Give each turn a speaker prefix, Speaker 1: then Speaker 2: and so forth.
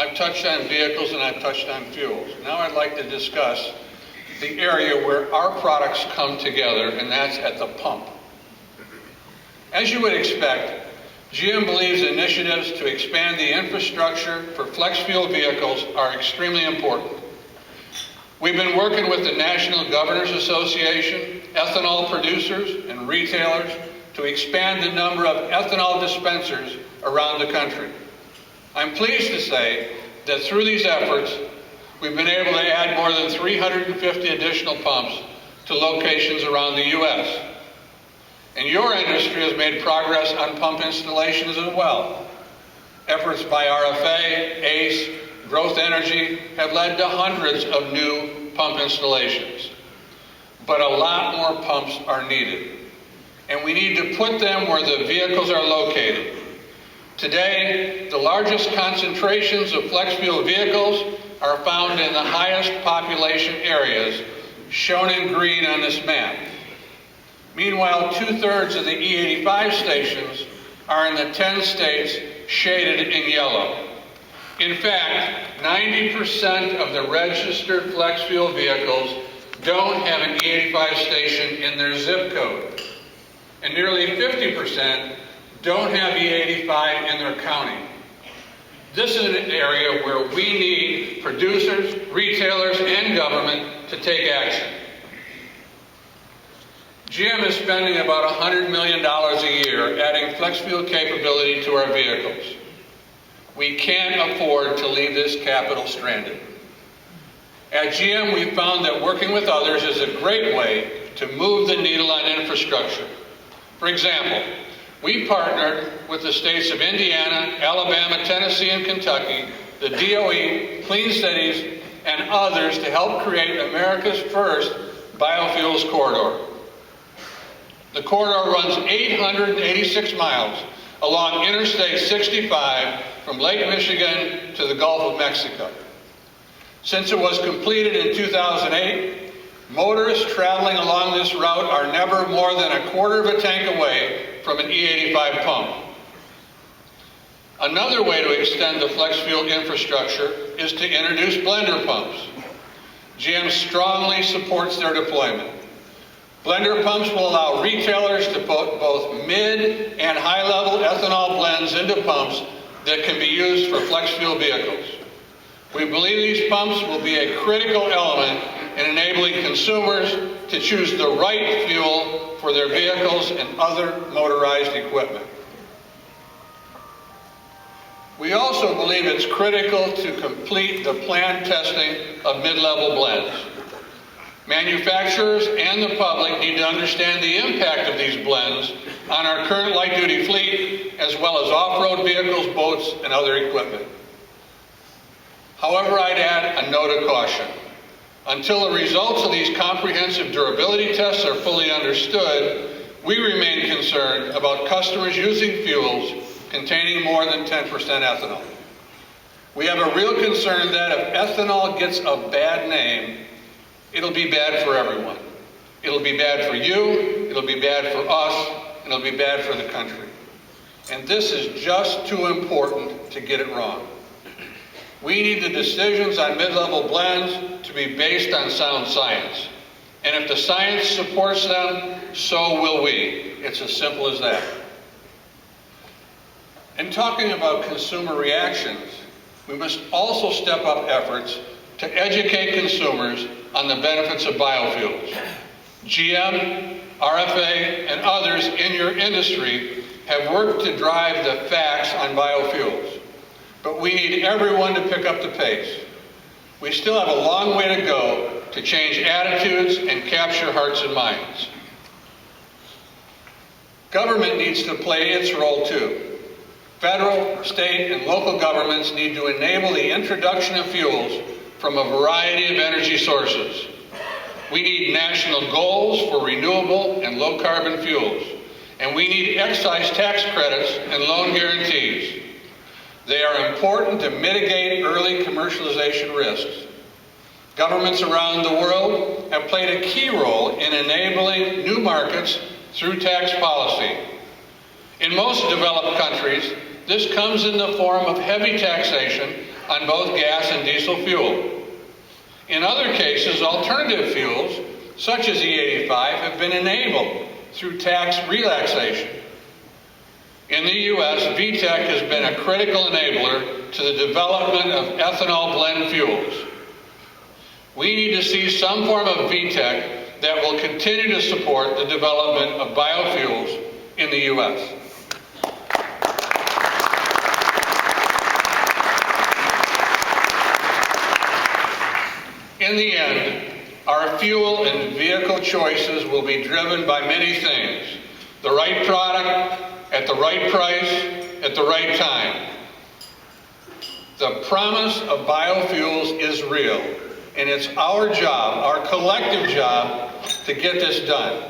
Speaker 1: I've touched on vehicles and I've touched on fuels. Now I'd like to discuss the area where our products come together, and that's at the pump. As you would expect, GM believes initiatives to expand the infrastructure for flex fuel vehicles are extremely important. We've been working with the National Governors Association, ethanol producers, and retailers to expand the number of ethanol dispensers around the country. I'm pleased to say that through these efforts, we've been able to add more than 350 additional pumps to locations around the U.S. And your industry has made progress on pump installations as well. Efforts by RFA, ACE, Growth Energy have led to hundreds of new pump installations. But a lot more pumps are needed. And we need to put them where the vehicles are located. Today, the largest concentrations of flex fuel vehicles are found in the highest population areas, shown in green on this map. Meanwhile, 2/3 of the E85 stations are in the 10 states shaded in yellow. In fact, 90% of the registered flex fuel vehicles don't have an E85 station in their zip code. And nearly 50% don't have E85 in their county. This is an area where we need producers, retailers, and government to take action. GM is spending about $100 million a year adding flex fuel capability to our vehicles. We can't afford to leave this capital stranded. At GM, we've found that working with others is a great way to move the needle on infrastructure. For example, we partnered with the states of Indiana, Alabama, Tennessee, and Kentucky, the DOE, Clean Cities, and others to help create America's first biofuels corridor. The corridor runs 886 miles along Interstate 65 from Lake Michigan to the Gulf of Mexico. Since it was completed in 2008, motorists traveling along this route are never more than a quarter of a tank away from an E85 pump. Another way to extend the flex fuel infrastructure is to introduce blender pumps. GM strongly supports their deployment. Blender pumps will allow retailers to put both mid and high-level ethanol blends into pumps that can be used for flex fuel vehicles. We believe these pumps will be a critical element in enabling consumers to choose the right fuel for their vehicles and other motorized equipment. We also believe it's critical to complete the planned testing of mid-level blends. Manufacturers and the public need to understand the impact of these blends on our current light-duty fleet, as well as off-road vehicles, boats, and other equipment. However, I'd add a note of caution. Until the results of these comprehensive durability tests are fully understood, we remain concerned about customers using fuels containing more than 10% ethanol. We have a real concern that if ethanol gets a bad name, it'll be bad for everyone. It'll be bad for you, it'll be bad for us, and it'll be bad for the country. And this is just too important to get it wrong. We need the decisions on mid-level blends to be based on sound science. And if the science supports them, so will we. It's as simple as that. In talking about consumer reactions, we must also step up efforts to educate consumers on the benefits of biofuels. GM, RFA, and others in your industry have worked to drive the facts on biofuels. But we need everyone to pick up the pace. We still have a long way to go to change attitudes and capture hearts and minds. Government needs to play its role too. Federal, state, and local governments need to enable the introduction of fuels from a variety of energy sources. We need national goals for renewable and low-carbon fuels, and we need excise tax credits and loan guarantees. They are important to mitigate early commercialization risks. Governments around the world have played a key role in enabling new markets through tax policy. In most developed countries, This comes in the form of heavy taxation on both gas and diesel fuel. In other cases, alternative fuels, such as E85, have been enabled through tax relaxation. In the U.S., VTEC has been a critical enabler to the development of ethanol blend fuels. We need to see some form of VTEC that will continue to support the development of biofuels in the U.S. In the end, our fuel and vehicle choices will be driven by many things: the right product, at the right price, at the right time. The promise of biofuels is real, and it's our job, our collective job, to get this done.